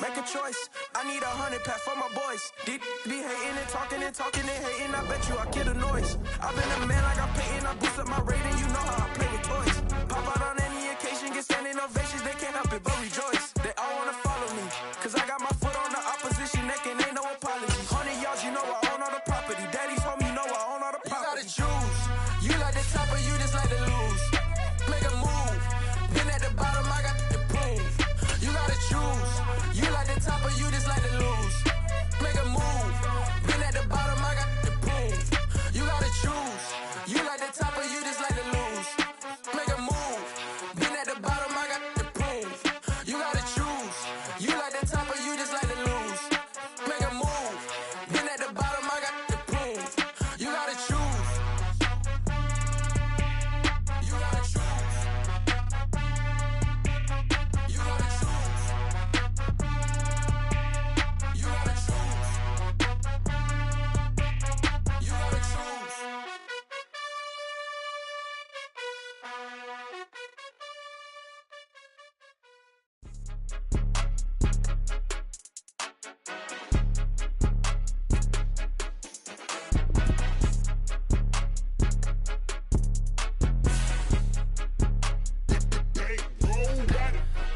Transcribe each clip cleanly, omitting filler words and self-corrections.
make a choice. I need 100 pack for my boys. Deep be hating and talking and talking and hating. I bet you I get a noise. I've been a man like I'm Peyton. I boost up my rating. You know how I play with toys. Pop out on any occasion, get standing ovations. They can't help it but rejoice. They all wanna follow me, cause I got my foot on the opposition neck and ain't no apology. 100 yards, you know I own all the property. Daddy's home, you know I own all the property. You gotta choose. You like the top or you just like to lose. Make a move. Been at the bottom, I got the proof. You gotta choose. You like the top or you just like to lose. Make a move. Been at the bottom, I got the proof. You gotta choose. You like the top or you just like to lose. Make a move. Been at the bottom, I got the proof. You gotta choose. You like the top or you just like to lose. Make a move. Been at the bottom, I got the proof. You gotta choose. You gotta choose. You gotta choose. You gotta choose. You gotta choose.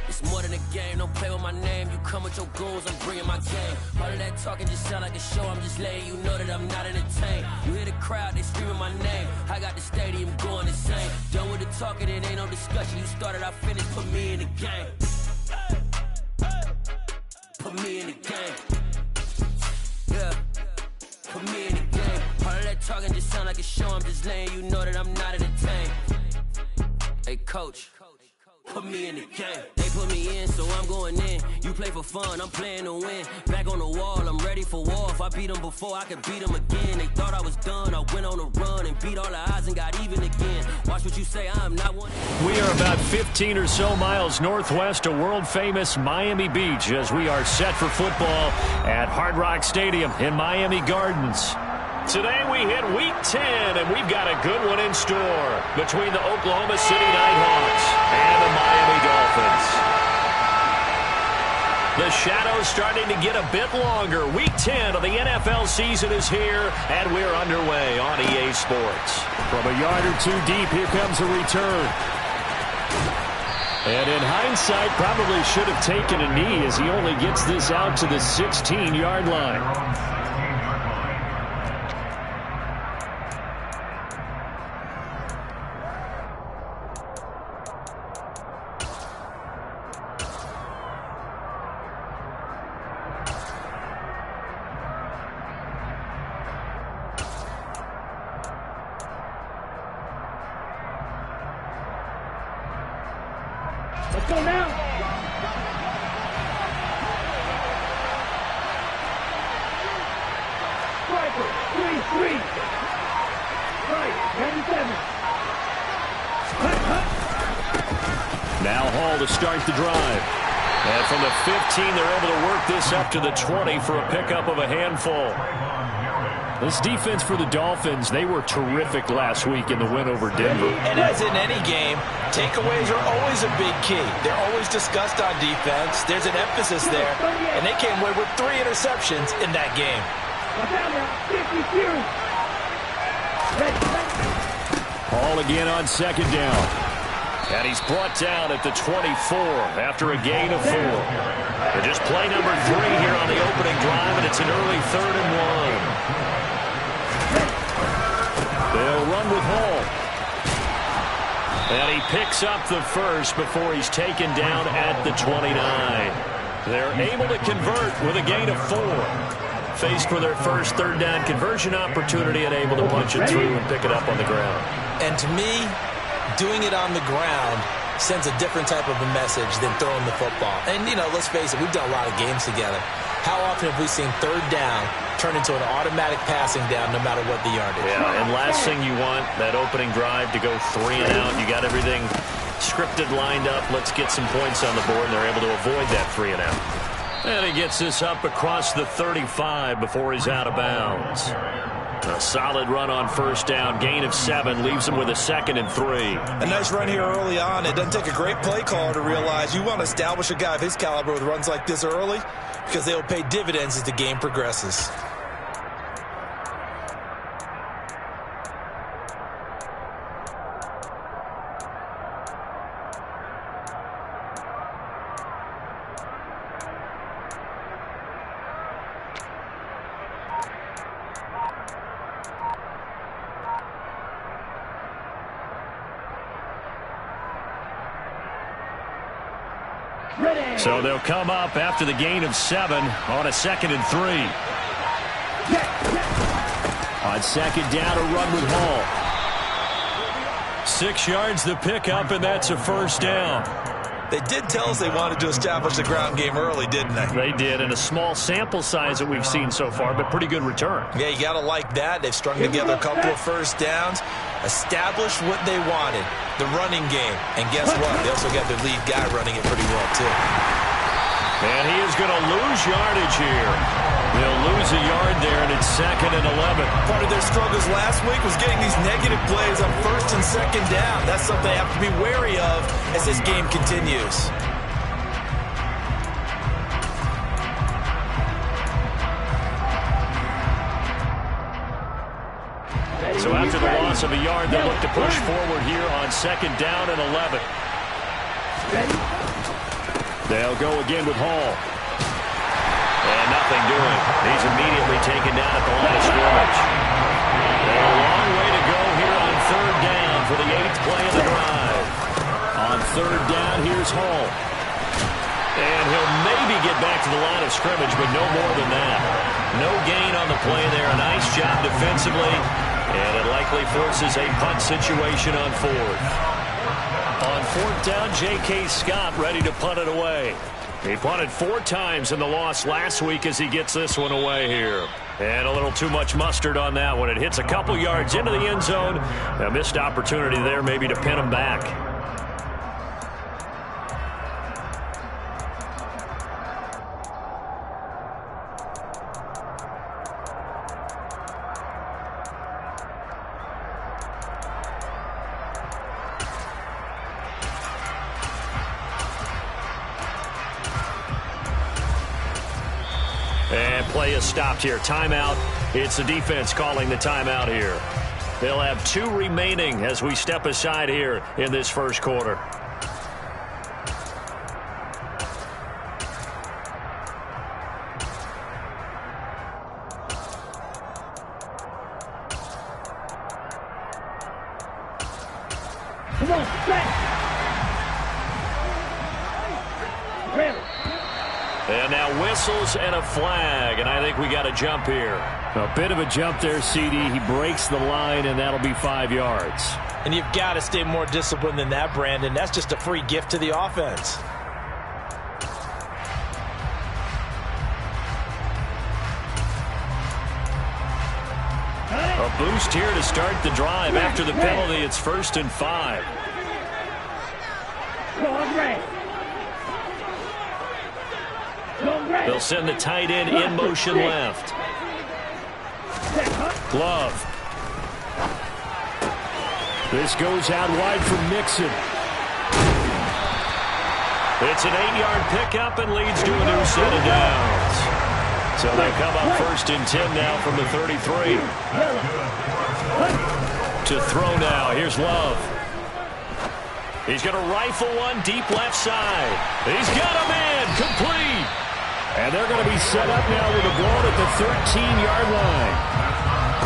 It's more than a game, don't play with my name. You come with your goons, I'm bringing my game. All of that talking just sound like a show, I'm just letting you know that I'm not entertained. You hear the crowd, they screaming my name. I got the stadium going insane. Done with the talking, it ain't no discussion. You started, I finished, put me in the game. Put me in the game. Yeah, put me in the game. All of that talking just sound like a show, I'm just letting you know that I'm not entertained. Hey coach, put me in the game. They put me in, so I'm going in. You play for fun, I'm playing to win. Back on the wall, I'm ready for war. If I beat them before, I could beat them again. They thought I was done, I went on a run and beat all the odds and got even again. Watch what you say, I'm not one. We are about 15 or so miles northwest of world-famous Miami Beach as we are set for football at Hard Rock Stadium in Miami Gardens. Today we hit Week 10, and we've got a good one in store between the Oklahoma City Nighthawks and the Miami Dolphins. The shadow's starting to get a bit longer. Week 10 of the NFL season is here, and we're underway on EA Sports. From a yard or two deep, here comes a return. And in hindsight, probably should have taken a knee as he only gets this out to the 16-yard line. Let's go now. Striker, 3-3. Right, 97. Now Hall to start the drive. And from the 15, they're able to work this up to the 20 for a pickup of a handful. This defense for the Dolphins, they were terrific last week in the win over Denver. And as in any game, takeaways are always a big key. They're always discussed on defense. There's an emphasis there, and they came away with 3 interceptions in that game. Hall again on second down. And he's brought down at the 24 after a gain of 4. And just play number 3 here on the opening drive, and it's an early 3rd and 1. They'll run with Hall. And he picks up the first before he's taken down at the 29. They're able to convert with a gain of 4. Faced for their first 3rd down conversion opportunity and able to punch it through and pick it up on the ground. And to me, doing it on the ground sends a different type of a message than throwing the football. And, you know, let's face it, we've done a lot of games together. How often have we seen 3rd down turn into an automatic passing down no matter what the yardage? Yeah, and last thing you want, that opening drive to go 3 and out. You got everything scripted, lined up. Let's get some points on the board, and they're able to avoid that 3 and out. And he gets this up across the 35 before he's out of bounds. A solid run on first down. Gain of 7 leaves them with a 2nd and 3. A nice run here early on. It doesn't take a great play caller to realize you want to establish a guy of his caliber with runs like this early because they will pay dividends as the game progresses. So they'll come up after the gain of 7 on a 2nd and 3. On second down, a run with Hall. 6 yards the pickup, and that's a first down. They did tell us they wanted to establish the ground game early, didn't they? They did, and a small sample size that we've seen so far, but pretty good return. Yeah, you got to like that. They've strung together a couple of first downs, established what they wanted, the running game. And guess what? They also got their lead guy running it pretty well, too. And he is going to lose yardage here. They'll lose a yard there, and it's 2nd and 11. Part of their struggles last week was getting these negative plays on 1st and 2nd down. That's something they have to be wary of as this game continues. So after the loss of a yard, they look to push forward here on 2nd down and 11. They'll go again with Hall. And nothing doing. He's immediately taken down at the line of scrimmage. And a long way to go here on 3rd down for the 8th play of the drive. On 3rd down, here's Hall. And he'll maybe get back to the line of scrimmage, but no more than that. No gain on the play there. A nice job defensively. And it likely forces a punt situation on 4th. On 4th down, J.K. Scott ready to punt it away. He punted 4 times in the loss last week as he gets this one away here. And a little too much mustard on that one. It hits a couple yards into the end zone. A missed opportunity there maybe to pin him back. And play is stopped here. Timeout. It's the defense calling the timeout here. They'll have 2 remaining as we step aside here in this first quarter. Come on, back. And now whistles and a flag, and I think we got a jump here. A bit of a jump there, CD. He breaks the line, and that'll be 5 yards. And you've got to stay more disciplined than that, Brandon. That's just a free gift to the offense. A boost here to start the drive. After the penalty, it's 1st and 5. They'll send the tight end in motion left. Glove. This goes out wide for Mixon. It's an 8-yard pickup and leads to a new set of downs. So they come up 1st and 10 now from the 33. To throw now. Here's Love. He's going to rifle one deep left side. He's got him in. Complete. And they're going to be set up now with a ball at the 13-yard line.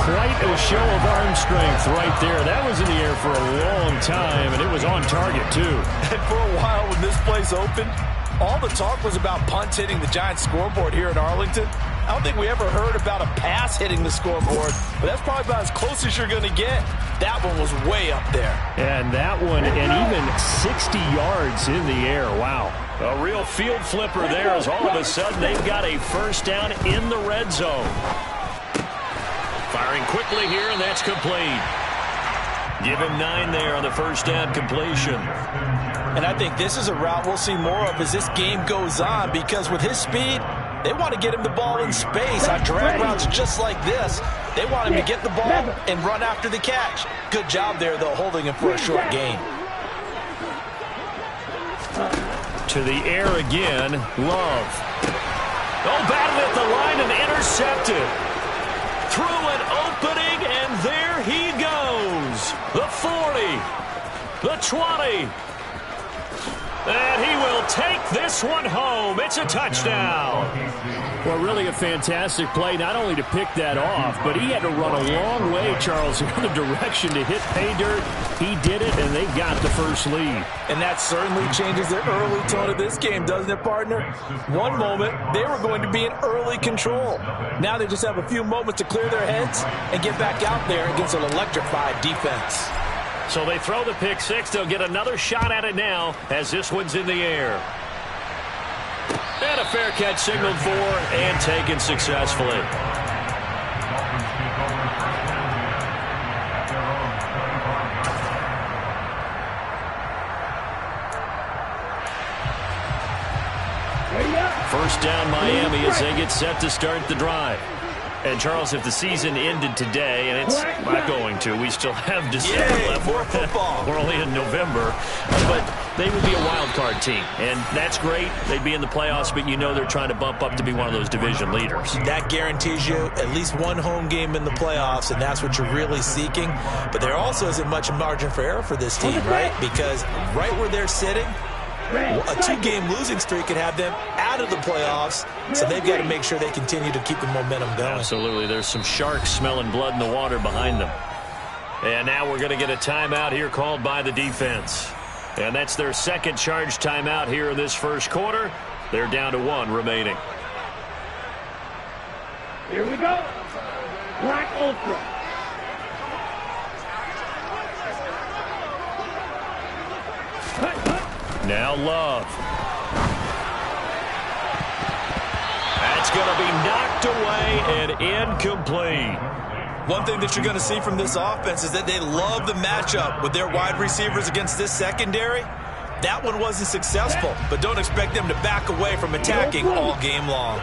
Quite a show of arm strength right there. That was in the air for a long time, and it was on target, too. And for a while when this place opened, all the talk was about punts hitting the Giants scoreboard here in Arlington. I don't think we ever heard about a pass hitting the scoreboard, but that's probably about as close as you're going to get. That one was way up there. And that one, and even 60 yards in the air. Wow. A real field flipper there as all of a sudden they've got a first down in the red zone. Firing quickly here, and that's complete. Give him 9 there on the first down completion. And I think this is a route we'll see more of as this game goes on, because with his speed, They want to get him the ball in space on drag routes just like this. They want him to get the ball and run after the catch. Good job there, though, holding him for a short gain. To the air again, Love. Oh, batted at the line and intercepted. Through an opening, and there he goes. The 40, the 20. And he will take this one home. It's a touchdown. Well, really a fantastic play, not only to pick that off, but he had to run a long way, Charles, in the direction to hit pay dirt. He did it, and they got the first lead. And that certainly changes the early tone of this game, doesn't it, partner? One moment, they were going to be in early control. Now they just have a few moments to clear their heads and get back out there against an electrified defense. So they throw the pick six. They'll get another shot at it now as this one's in the air. And a fair catch signaled for and taken successfully. First down Miami as they get set to start the drive. And, Charles, if the season ended today, and it's not going to, we still have December left. More football. We're only in November. But they would be a wild card team, and that's great. They'd be in the playoffs, but you know they're trying to bump up to be one of those division leaders. That guarantees you at least one home game in the playoffs, and that's what you're really seeking. But there also isn't much margin for error for this team, right? Because right where they're sitting, a two-game losing streak could have them out of the playoffs, so they've got to make sure they continue to keep the momentum going. Absolutely. There's some sharks smelling blood in the water behind them. And now we're going to get a timeout here called by the defense. And that's their second charge timeout here in this first quarter. They're down to one remaining. Here we go. Black Ultra. Now Love. That's going to be knocked away and incomplete. One thing that you're going to see from this offense is that they love the matchup with their wide receivers against this secondary. That one wasn't successful, but don't expect them to back away from attacking all game long.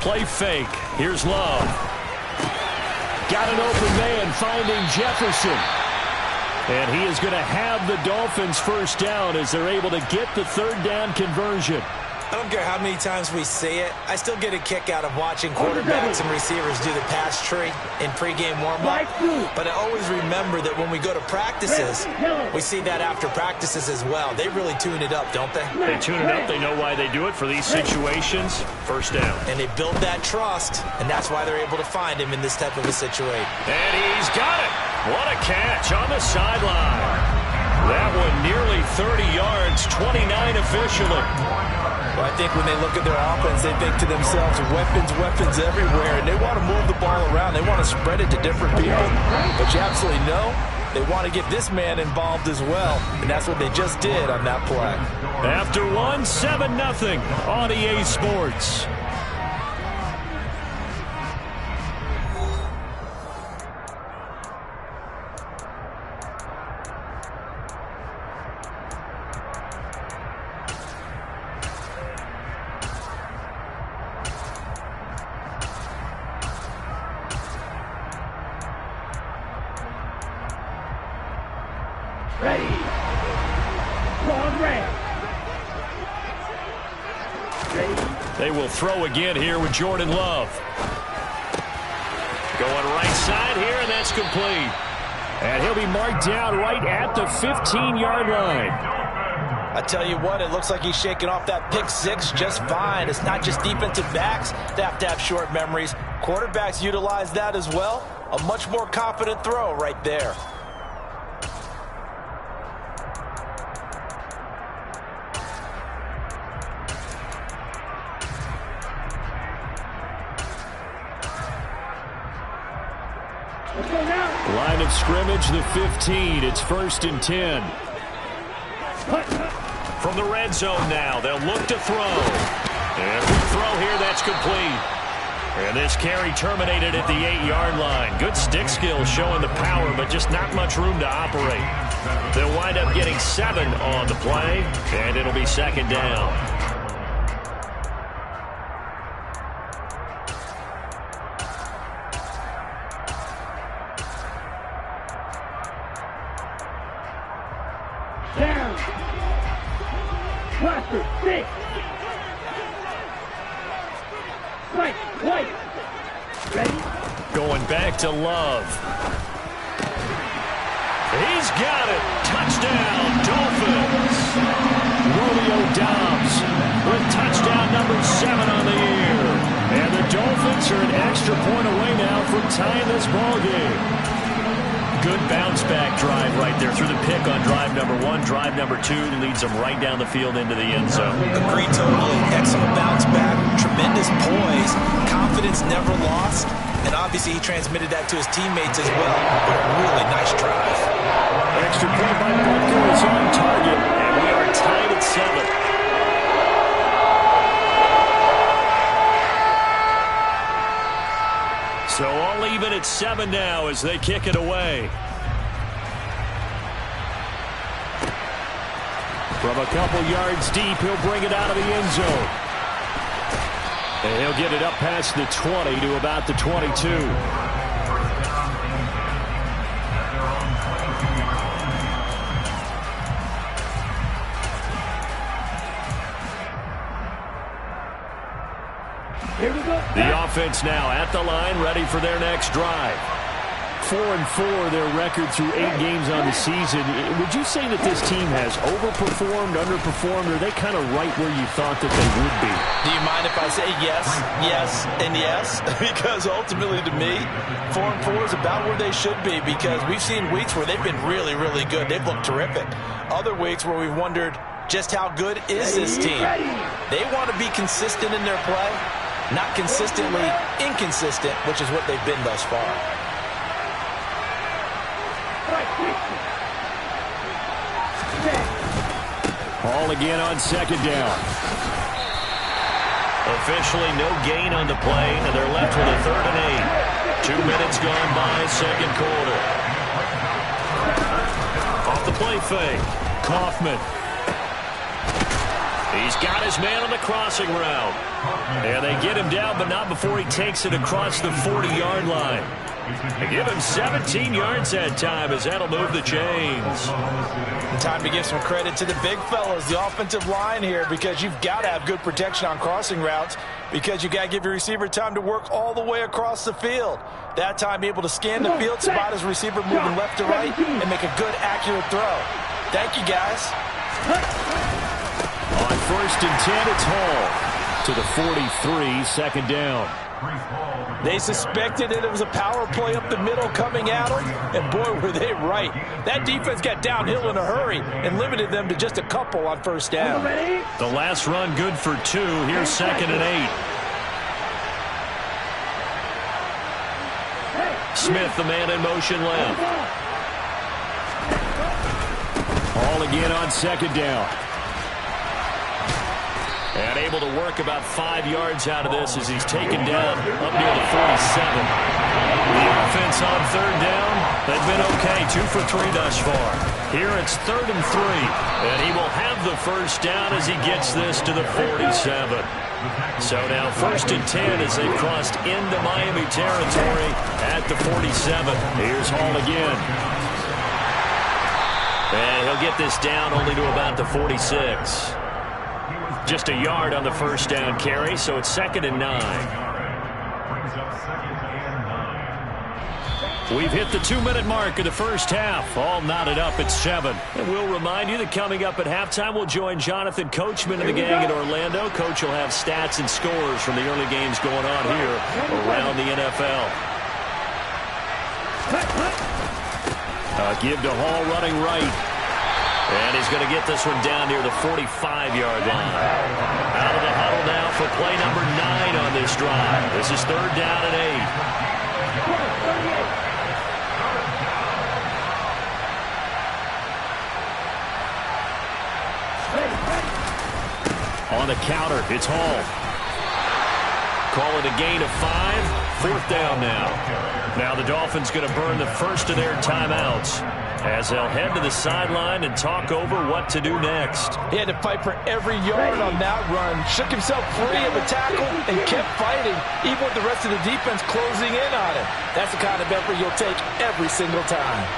Play fake. Here's Love. Got an open man finding Jefferson. And he is going to have the Dolphins first down as they're able to get the third down conversion. I don't care how many times we say it, I still get a kick out of watching quarterbacks and receivers do the pass tree in pregame warm-up. But I always remember that when we go to practices, we see that after practices as well. They really tune it up, don't they? They tune it up. They know why they do it for these situations. First down. And they build that trust, and that's why they're able to find him in this type of a situation. And he's got it. What a catch on the sideline. That one nearly 30 yards, 29 officially. Well, I think when they look at their offense, they think to themselves, weapons everywhere, and they want to move the ball around. They want to spread it to different people. But you absolutely know they want to get this man involved as well, and that's what they just did on that play. After one, 7-0 on EA Sports. They will throw again here with Jordan Love. Going right side here, and that's complete. And he'll be marked down right at the 15-yard line. I tell you what, it looks like he's shaking off that pick six just fine. It's not just defensive backs that have to have short memories. Quarterbacks utilize that as well. A much more confident throw right there. Line of scrimmage, the 15. It's 1st and 10. From the red zone now, they'll look to throw. Every throw here, that's complete. And this carry terminated at the 8-yard line. Good stick skill showing the power, but just not much room to operate. They'll wind up getting 7 on the play, and it'll be second down. Down. Cluster, 6. Right, white. Ready? Going back to Love. He's got it. Touchdown, Dolphins. Romeo Dobbs with touchdown number 7 on the year. And the Dolphins are an extra point away now from tying this ball game. Good bounce-back drive right there through the pick on drive number 1. Drive number 2 leads them right down the field into the end zone. Agreed totally. Excellent bounce-back, tremendous poise, confidence never lost, and obviously he transmitted that to his teammates as well. What a really nice drive. Extra point by Butker is on target, and we are tied at 7. So all even at 7 now as they kick it away. From a couple yards deep, he'll bring it out of the end zone. And he'll get it up past the 20 to about the 22. Here we go. The offense now at the line, ready for their next drive. 4-4, their record through 8 games on the season. Would you say that this team has overperformed, underperformed, or are they kind of right where you thought that they would be? Do you mind if I say yes, yes, and yes? Because ultimately to me, 4-4 is about where they should be, because we've seen weeks where they've been really, really good. They've looked terrific. Other weeks where we've wondered just how good is this team. They want to be consistent in their play, not consistently inconsistent, which is what they've been thus far. Ball again on second down. Officially no gain on the play, and they're left with a 3rd and 8. 2 minutes gone by, second quarter. Off the play fake. Kaufman. He's got his man on the crossing route. And they get him down, but not before he takes it across the 40-yard line. They give him 17 yards that time, as that'll move the chains. Time to give some credit to the big fellas, the offensive line here, because you've got to have good protection on crossing routes, because you've got to give your receiver time to work all the way across the field. That time able to scan the field, spot his receiver moving left to right, and make a good, accurate throw. Thank you, guys. On 1st and 10, it's Hall to the 43, second down. They suspected that it was a power play up the middle coming at them, and boy, were they right. That defense got downhill in a hurry and limited them to just a couple on first down. The last run good for 2. Here's 2nd and 8. Smith, the man in motion left. Ball again on second down. And able to work about 5 yards out of this as he's taken down up near the 47. The offense on 3rd down, they've been okay, 2 for 3 thus far. Here it's 3rd and 3, and he will have the first down as he gets this to the 47. So now 1st and 10 as they've crossed into Miami territory at the 47. Here's Hall again. And he'll get this down only to about the 46. Just a yard on the first down carry, so it's 2nd and 9. We've hit the 2-minute mark of the first half. All knotted up at 7. And we'll remind you that coming up at halftime, we'll join Jonathan Coachman and the gang in Orlando. Coach will have stats and scores from the early games going on here around the NFL. Give to Hall running right. And he's going to get this one down near the 45-yard line. Out of the huddle now for play number 9 on this drive. This is 3rd down and 8. On the counter, it's Hall. Call it a gain of 5. 4th down now. Now the Dolphins going to burn the first of their timeouts as they'll head to the sideline and talk over what to do next. He had to fight for every yard on that run. Shook himself free of a tackle and kept fighting, even with the rest of the defense closing in on him. That's the kind of effort you'll take every single time.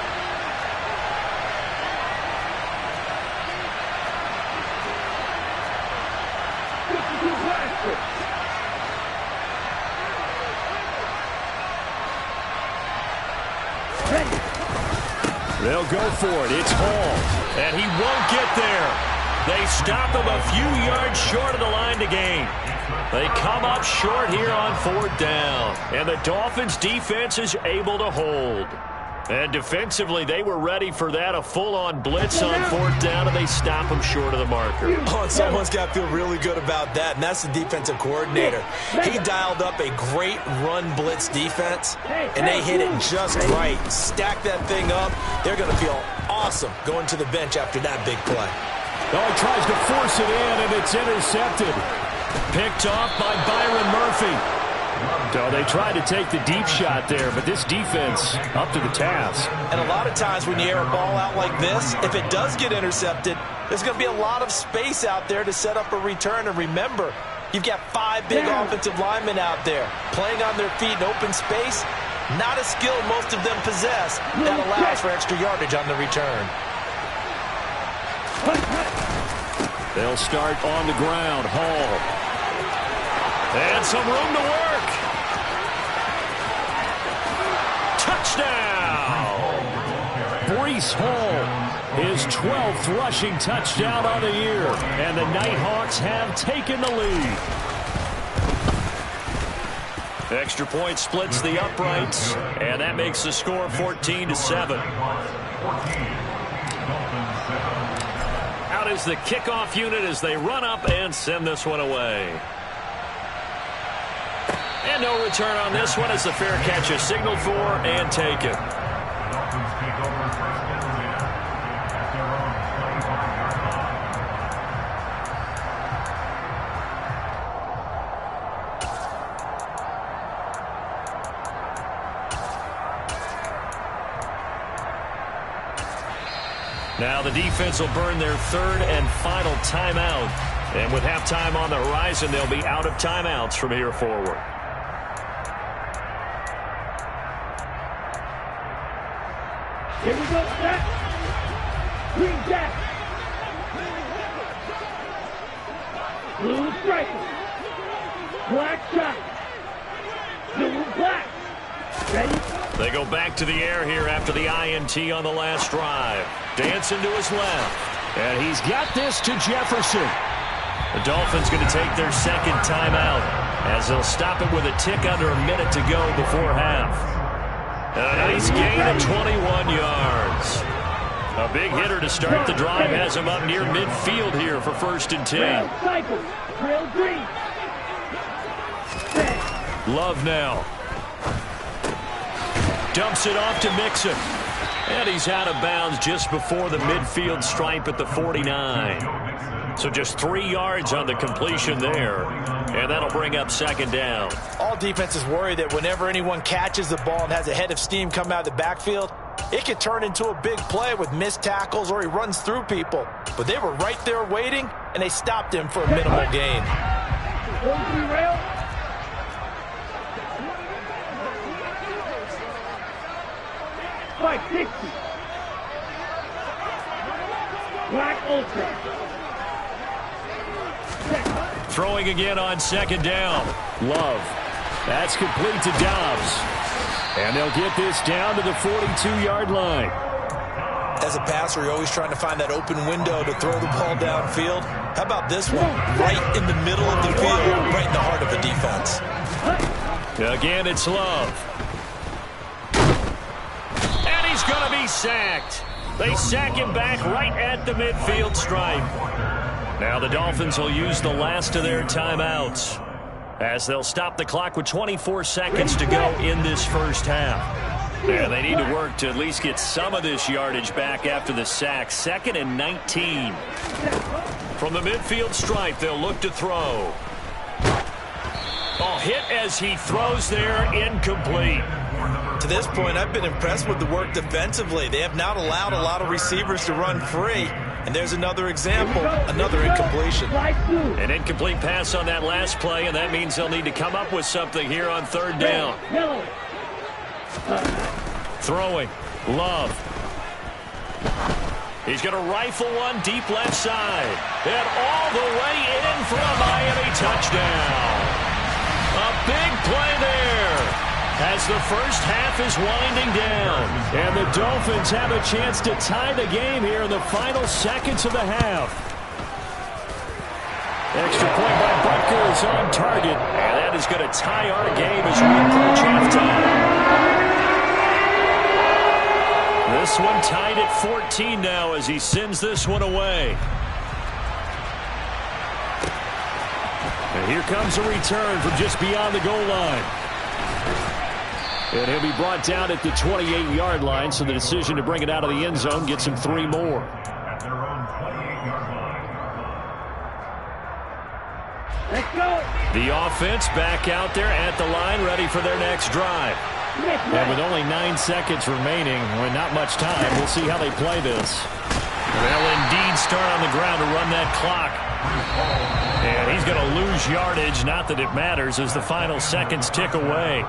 They'll go for it. It's Hall. And he won't get there. They stop him a few yards short of the line to gain. They come up short here on 4th down. And the Dolphins defense is able to hold. And defensively, they were ready for that. A full-on blitz on 4th down, and they stop him short of the marker. Oh, and someone's got to feel really good about that, and that's the defensive coordinator. He dialed up a great run blitz defense, and they hit it just right. Stack that thing up. They're going to feel awesome going to the bench after that big play. Oh, he tries to force it in, and it's intercepted. Picked off by Byron Murphy. So they tried to take the deep shot there, but this defense up to the task. And a lot of times when you air a ball out like this, if it does get intercepted, there's going to be a lot of space out there to set up a return. And remember, you've got 5 big offensive linemen out there playing on their feet in open space. Not a skill most of them possess that allows for extra yardage on the return. They'll start on the ground. Hall. And some room to work. Touchdown! Breece Hall, his 12th rushing touchdown on the year. And the Nighthawks have taken the lead. Extra point splits the uprights, and that makes the score 14-7. Out is the kickoff unit as they run up and send this one away. And no return on this one as the fair catch is signaled for and taken. Now the defense will burn their 3rd and final timeout. And with halftime on the horizon, they'll be out of timeouts from here forward. Here we go, set. Green jack. Blue striker. Black shot. Blue and black. Ready? They go back to the air here after the INT on the last drive. Dancing to his left. And he's got this to Jefferson. The Dolphins going to take their 2nd timeout as they'll stop it with a tick under a minute to go before half. And a nice gain of 21 yards. A big hitter to start the drive has him up near midfield here for 1st and 10. Love now. Dumps it off to Mixon. And he's out of bounds just before the midfield stripe at the 49. So just 3 yards on the completion there. And that'll bring up 2nd down. All defenses worry that whenever anyone catches the ball and has a head of steam come out of the backfield, it could turn into a big play with missed tackles or he runs through people. But they were right there waiting, and they stopped him for a minimal gain. 560. Black Ultra. Throwing again on 2nd down. Love. That's complete to Dobbs. And they'll get this down to the 42-yard line. As a passer, you're always trying to find that open window to throw the ball downfield. How about this one? Right in the middle of the field, right in the heart of the defense. Again, it's Love. And he's going to be sacked. They sack him back right at the midfield stripe. Now the Dolphins will use the last of their timeouts as they'll stop the clock with 24 seconds to go in this first half. And they need to work to at least get some of this yardage back after the sack. 2nd and 19. From the midfield stripe, they'll look to throw. Oh, hit as he throws there, incomplete. To this point, I've been impressed with the work defensively. They have not allowed a lot of receivers to run free. And there's another example, another incompletion. An incomplete pass on that last play, and that means they'll need to come up with something here on third down. Throwing. Love. He's going to rifle one deep left side. And all the way in for a Miami touchdown. A big play there as the first half is winding down. And the Dolphins have a chance to tie the game here in the final seconds of the half. Extra point by Butker is on target. And that is going to tie our game as we approach halftime. This one tied at 14 now as he sends this one away. And here comes a return from just beyond the goal line. And he'll be brought down at the 28-yard line, so the decision to bring it out of the end zone gets him 3 more. Let's go. The offense back out there at the line, ready for their next drive. And with only 9 seconds remaining, with not much time, we'll see how they play this. They'll indeed start on the ground to run that clock. And he's going to lose yardage, not that it matters, as the final seconds tick away.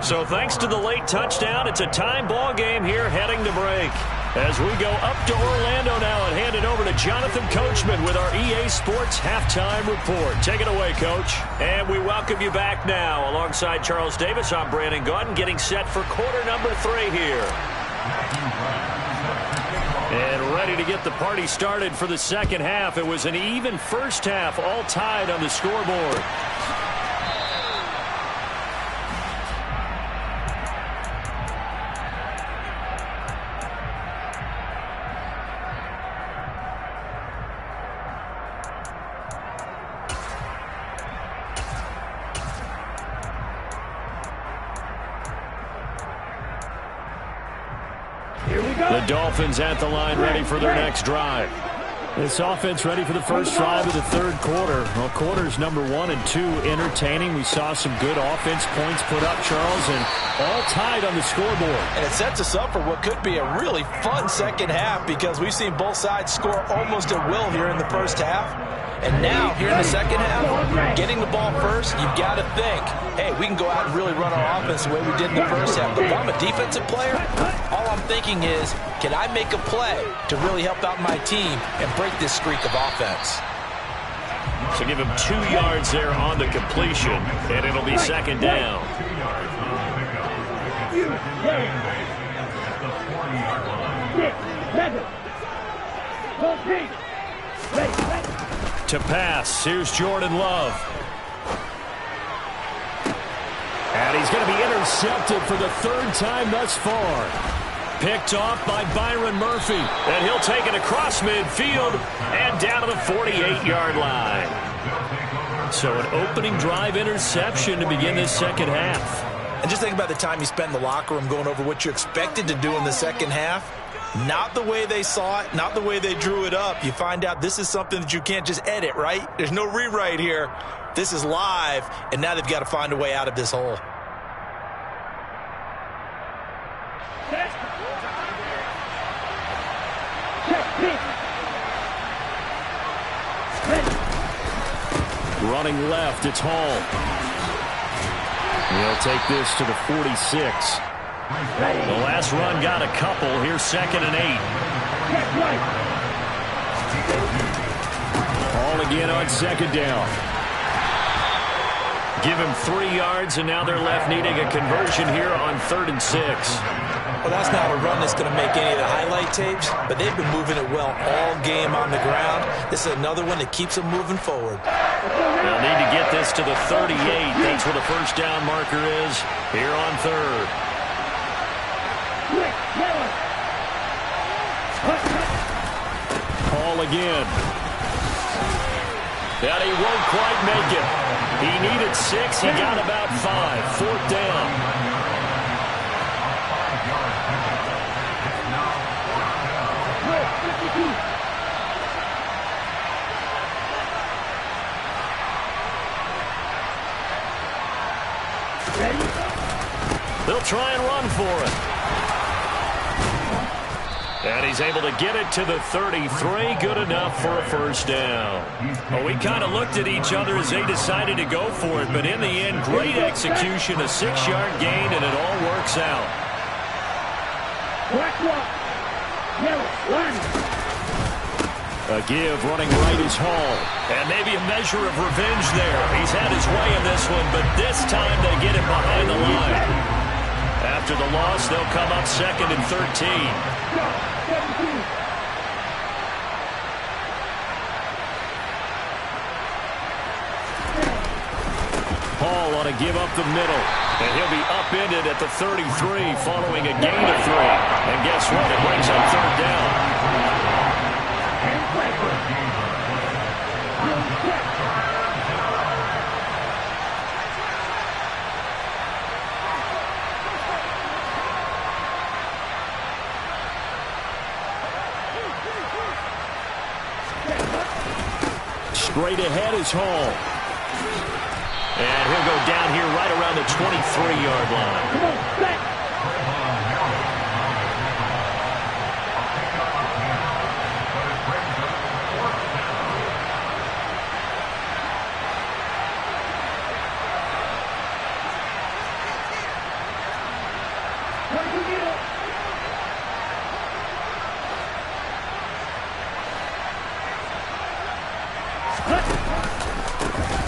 So thanks to the late touchdown, it's a time ball game here heading to break. As we go up to Orlando now and hand it over to Jonathan Coachman with our EA Sports Halftime Report. Take it away, Coach. And we welcome you back now. Alongside Charles Davis, I'm Brandon Gaudin, getting set for quarter number 3 here. And ready to get the party started for the second half. It was an even first half, all tied on the scoreboard. The Dolphins at the line, ready for their next drive. This offense ready for the first drive of the third quarter. Well, quarters number 1 and 2 entertaining. We saw some good offense points put up, Charles, and all tied on the scoreboard. And it sets us up for what could be a really fun second half because we've seen both sides score almost at will here in the first half. And now, here in the second half, getting the ball first, you've got to think, hey, we can go out and really run our offense the way we did in the first half. But if I'm a defensive player, all I'm thinking is, can I make a play to really help out my team and break this streak of offense? So give him 2 yards there on the completion, and it'll be second down. To pass, here's Jordan Love. And he's going to be intercepted for the 3rd time thus far. Picked off by Byron Murphy. And he'll take it across midfield and down to the 48-yard line. So an opening drive interception to begin this second half. And just think about the time you spent in the locker room going over what you expected to do in the second half. Not the way they saw it, not the way they drew it up. You find out this is something that you can't just edit, right? There's no rewrite here. This is live, and now they've got to find a way out of this hole. Running left, it's Hall. He'll take this to the 46. The last run got a couple. Here's 2nd and 8. All again on 2nd down. Give him 3 yards, and now they're left needing a conversion here on 3rd and 6. Well, that's not a run that's going to make any of the highlight tapes, but they've been moving it well all game on the ground. This is another one that keeps them moving forward. They'll need to get this to the 38. That's where the first down marker is here on 3rd. Hall again. And he won't quite make it. He needed 6. He got about 5. 4th down. They'll try and run for it. And he's able to get it to the 33. Good enough for a first down. Well, we kind of looked at each other as they decided to go for it, but in the end, great execution, a 6-yard gain, and it all works out. Black one. Yellow one. A give running right is Hall. And maybe a measure of revenge there. He's had his way in this one, but this time they get him behind the line. After the loss, they'll come up 2nd and 13. Hall on a give up the middle. And he'll be upended at the 33 following a gain of 3. And guess what? It brings up 3rd down. Straight ahead is Hall. And he'll go down here right around the 23-yard line. Come on, back.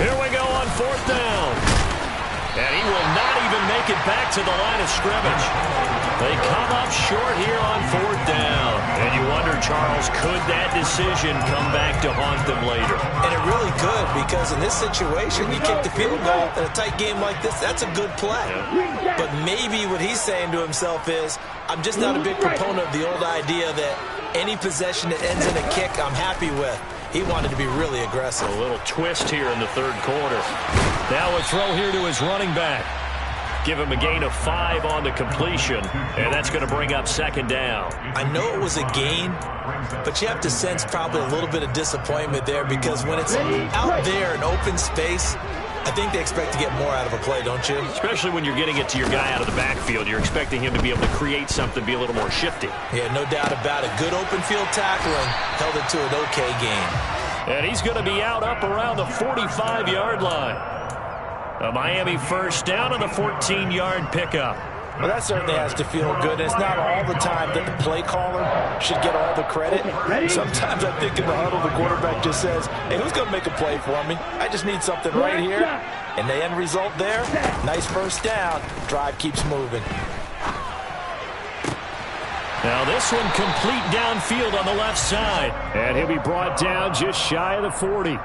Here we go on 4th down. And he will not even make it back to the line of scrimmage. They come up short here on 4th down. And you wonder, Charles, could that decision come back to haunt them later? And it really could, because in this situation, you kick the field goal in a tight game like this, that's a good play. Yeah. But maybe what he's saying to himself is, I'm just not a big proponent of the old idea that any possession that ends in a kick I'm happy with. He wanted to be really aggressive. A little twist here in the 3rd quarter. Now a throw here to his running back. Give him a gain of 5 on the completion, and that's going to bring up 2nd down. I know it was a gain, but you have to sense probably a little bit of disappointment there, because when it's out there in open space, I think they expect to get more out of a play, don't you? Especially when you're getting it to your guy out of the backfield. You're expecting him to be able to create something, be a little more shifty. Yeah, no doubt about it. Good open field tackling held it to an okay gain. And he's going to be out up around the 45-yard line. A Miami first down and a 14-yard pickup. Well, that certainly has to feel good. It's not all the time that the play caller should get all the credit. Sometimes I think in the huddle, the quarterback just says, hey, who's going to make a play for me? I just need something right here. And the end result there, nice first down. Drive keeps moving. Now this one complete downfield on the left side. And he'll be brought down just shy of the 40.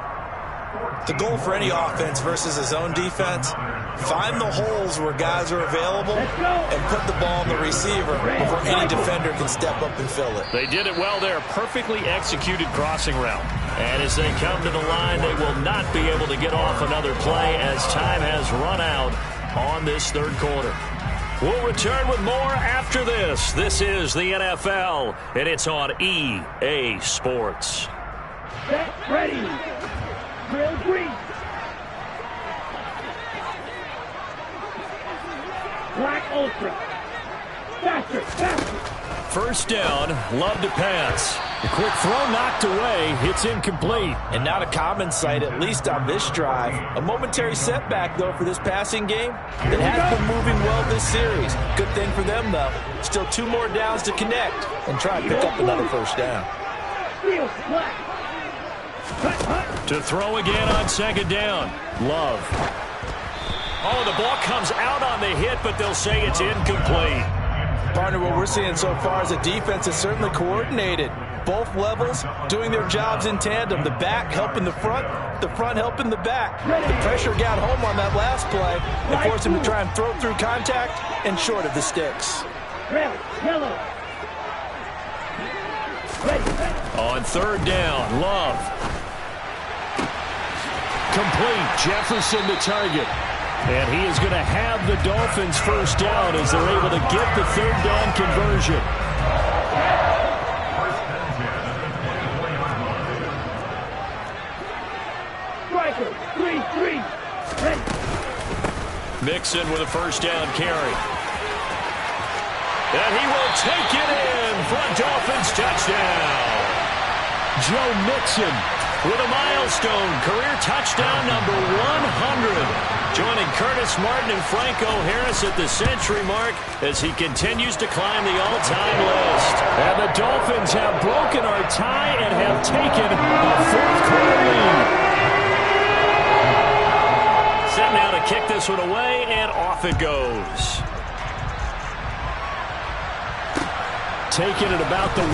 The goal for any offense versus his own defense, find the holes where guys are available and put the ball on the receiver before any defender can step up and fill it. They did it well there. Perfectly executed crossing route. And as they come to the line, they will not be able to get off another play as time has run out on this 3rd quarter. We'll return with more after this. This is the NFL, and it's on EA Sports. Set, ready. Drill green. Black ultra. Faster, faster. First down, Love to pass. The quick throw knocked away. It's incomplete. And not a common sight, at least on this drive. A momentary setback, though, for this passing game that has been moving well this series. Good thing for them, though. Still 2 more downs to connect and try and pick up another first down. To throw again on 2nd down. Love. Oh, the ball comes out on the hit, but they'll say it's incomplete. Partner, what we're seeing so far is a defense that's certainly coordinated. Both levels doing their jobs in tandem. The back helping the front helping the back. The pressure got home on that last play and forced him to try and throw through contact and short of the sticks. Red, yellow. On 3rd down, Love. Complete. Jefferson the target. And he is going to have the Dolphins first down as they're able to get the 3rd down conversion. Striker, 3-3. Ready. Mixon with a first down carry. And he will take it in for a Dolphins touchdown. Joe Mixon with a milestone career touchdown number 100. Joining Curtis Martin and Franco Harris at the century mark as he continues to climb the all-time list. And the Dolphins have broken our tie and have taken a fourth-quarter lead. Set now to kick this one away, and off it goes. Taking it about the 1.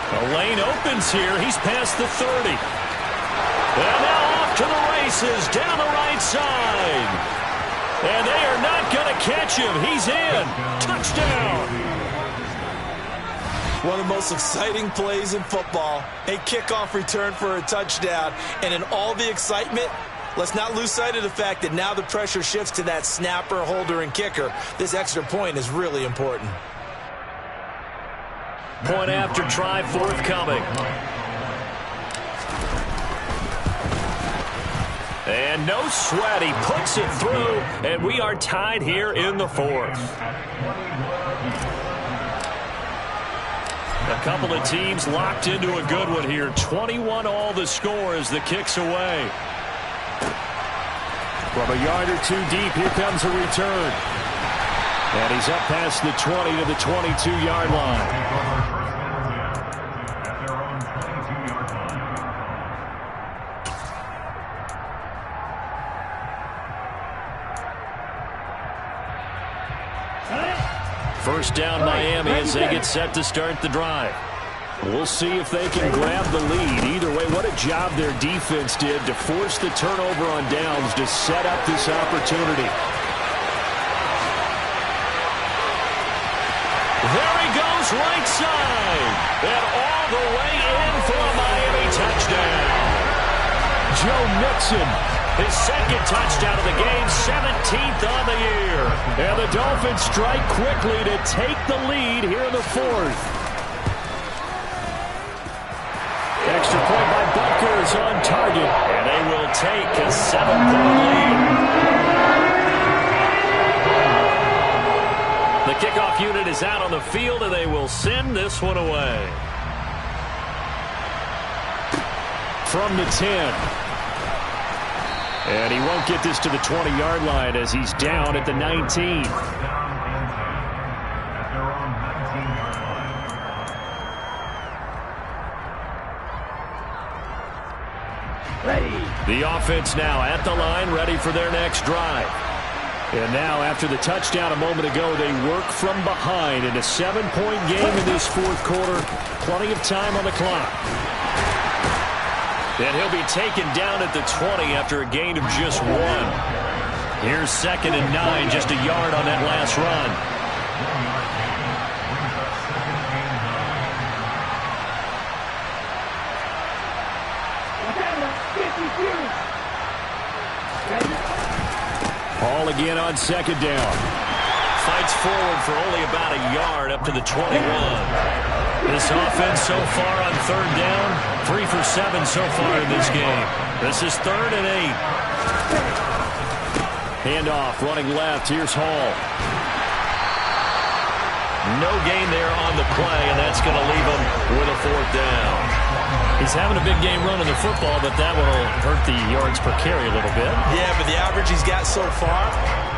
The lane opens here. He's past the 30. And now off to the races down the right side. And they are not going to catch him. He's in. Touchdown. One of the most exciting plays in football. A kickoff return for a touchdown. And in all the excitement, let's not lose sight of the fact that now the pressure shifts to that snapper, holder, and kicker. This extra point is really important. Point after try forthcoming. And no sweat. He puts it through, and we are tied here in the fourth. A couple of teams locked into a good one here. 21-all the score as the kick's away. From a yard or two deep, here comes a return. And he's up past the 20 to the 22-yard line. First down Miami as they get set to start the drive. We'll see if they can grab the lead. Either way, what a job their defense did to force the turnover on downs to set up this opportunity. There he goes, right side. And all the way in for a Miami touchdown. Joe Mixon, his second touchdown of the game, 17th on the year. And the Dolphins strike quickly to take the lead here in the fourth. Extra point by Butker is on target, and they will take a 7-point lead. The kickoff unit is out on the field, and they will send this one away. From the 10. And he won't get this to the 20-yard line as he's down at the 19. The offense now at the line, ready for their next drive. And now, after the touchdown a moment ago, they work from behind in a 7-point game in this fourth quarter. Plenty of time on the clock. And he'll be taken down at the 20 after a gain of just 1. Here's 2nd and 9, just a yard on that last run. Ball again on 2nd down. Fights forward for only about a yard up to the 21. This offense so far on 3rd down, 3 for 7 so far in this game. This is 3rd and 8. Handoff, running left. Here's Hall. No gain there on the play, and that's going to leave him with a 4th down. He's having a big game running the football, but that will hurt the yards per carry a little bit. Yeah, but the average he's got so far,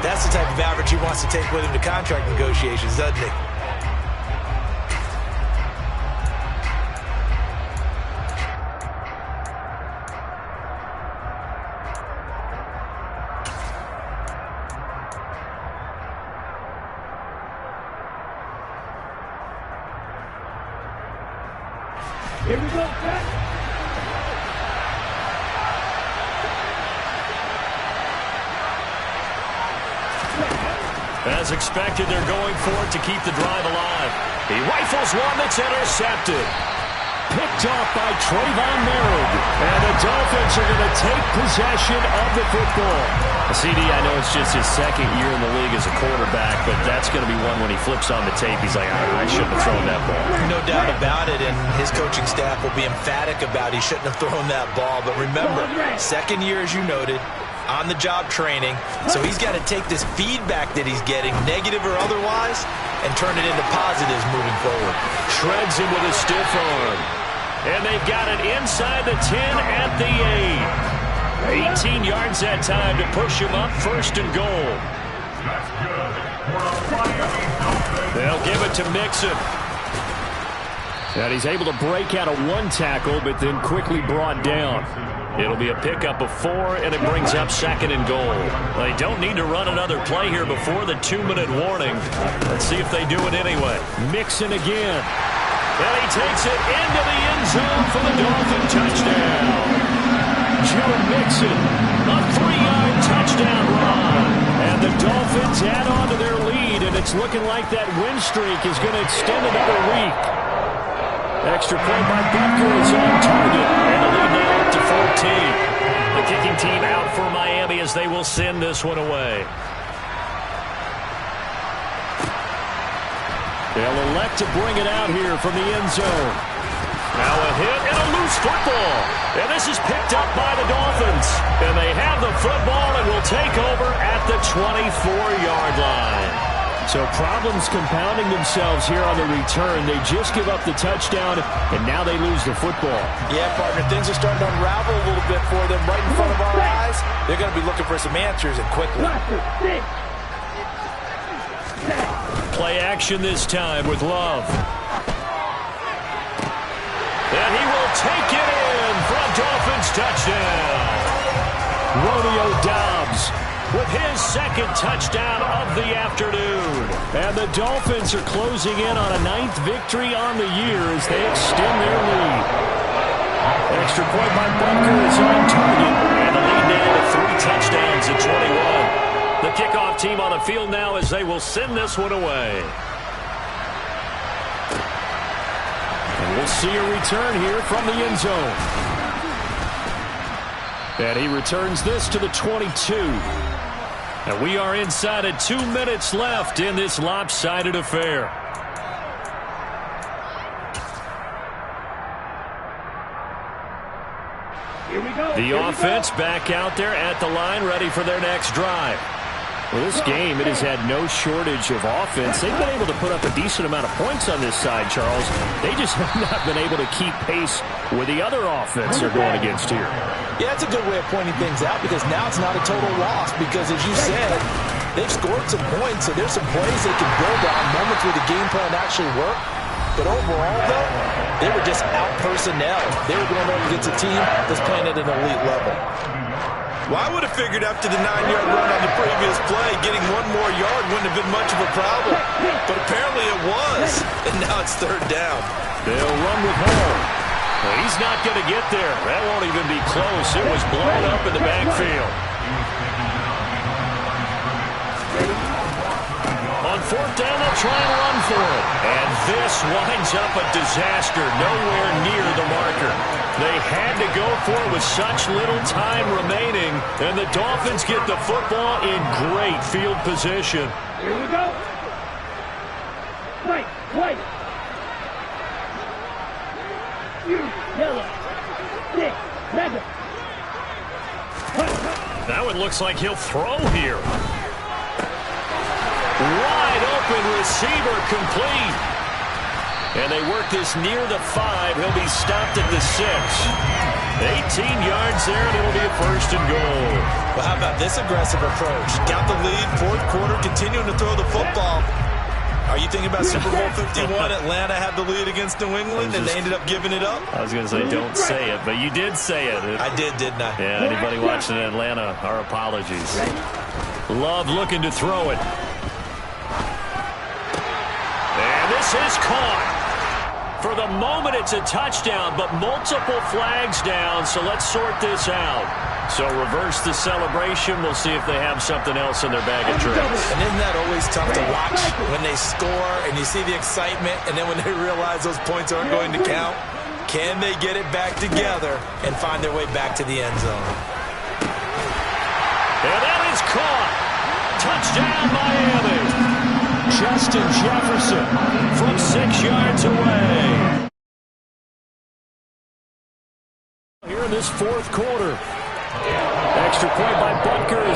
that's the type of average he wants to take with him to contract negotiations, doesn't he? Here we go, Jack. As expected, they're going for it to keep the drive alive. He rifles one that's intercepted. Picked off by Trayvon Merritt. And the Dolphins are going to take possession of the football. CD, I know it's just his 2nd year in the league as a quarterback, but that's going to be one when he flips on the tape. He's like, I shouldn't have thrown that ball. No doubt about it, and his coaching staff will be emphatic about he shouldn't have thrown that ball. But remember, 2nd year, as you noted, on-the-job training. So he's got to take this feedback that he's getting, negative or otherwise, and turn it into positives moving forward. Shreds him with a stiff arm. And they've got it inside the 10 at the 8. 18 yards that time to push him up, first and goal. They'll give it to Mixon. And he's able to break out of one tackle, but then quickly brought down. It'll be a pickup of 4, and it brings up second and goal. They don't need to run another play here before the 2-minute warning. Let's see if they do it anyway. Mixon again. And he takes it into the end zone for the Dolphin touchdown. Joe Mixon, a 3-yard touchdown run. And the Dolphins add on to their lead, and it's looking like that win streak is going to extend another week. Extra point by Butker is on target, and the lead now up to 14. The kicking team out for Miami as they will send this one away. They'll elect to bring it out here from the end zone. Now a hit and a loose football. And this is picked up by the Dolphins. And they have the football and will take over at the 24-yard line. So problems compounding themselves here on the return. They just give up the touchdown, and now they lose the football. Yeah, partner, things are starting to unravel a little bit for them right in front of our eyes. They're going to be looking for some answers, and quickly. Play action this time with Love. And he will take it in for a Dolphins touchdown. Romeo Doubs with his second touchdown of the afternoon. And the Dolphins are closing in on a 9th victory on the year as they extend their lead. Extra point by Butker is on target. And the lead now to 3 touchdowns at 21. The kickoff team on the field now as they will send this one away. And we'll see a return here from the end zone. And he returns this to the 22. And we are inside of 2 minutes left in this lopsided affair. Here we go. The offense back out there at the line, ready for their next drive. Well, this game, it has had no shortage of offense. They've been able to put up a decent amount of points on this side, Charles. They just have not been able to keep pace with the other offense they're going against here. Yeah, that's a good way of pointing things out because now it's not a total loss because, as you said, they've scored some points, so there's some plays they can build on, moments where the game plan actually worked. But overall, though, they were just out-personnel. They were going up against a team that's playing at an elite level. Well, I would have figured after the 9-yard run on the previous play, getting one more yard wouldn't have been much of a problem. But apparently it was, and now it's 3rd down. They'll run with Hall. Well, he's not going to get there. That won't even be close. It was blown up in the backfield. On 4th down, they'll try and run for it. And this winds up a disaster, nowhere near the marker. They had to go for it with such little time remaining, and the Dolphins get the football in great field position. Here we go. White. Yellow. 6, 7. Now it looks like he'll throw here. Wide open receiver complete. And they work this near the 5. He'll be stopped at the 6. 18 yards there, and it'll be a 1st and goal. Well, how about this aggressive approach? Got the lead, 4th quarter, continuing to throw the football. Are you thinking about Super Bowl 51? Atlanta had the lead against New England, and they ended up giving it up? I was going to say, don't say it, but you did say it. I did, didn't I? Yeah, anybody watching Atlanta, our apologies. Love looking to throw it. And this is caught. For the moment, it's a touchdown, but multiple flags down, so let's sort this out. So reverse the celebration. We'll see if they have something else in their bag of tricks. And isn't that always tough to watch when they score and you see the excitement, and then when they realize those points aren't going to count? Can they get it back together and find their way back to the end zone? And that is caught. Touchdown, Miami. Justin Jefferson from 6 yards away. Here in this 4th quarter. Extra point by Butker is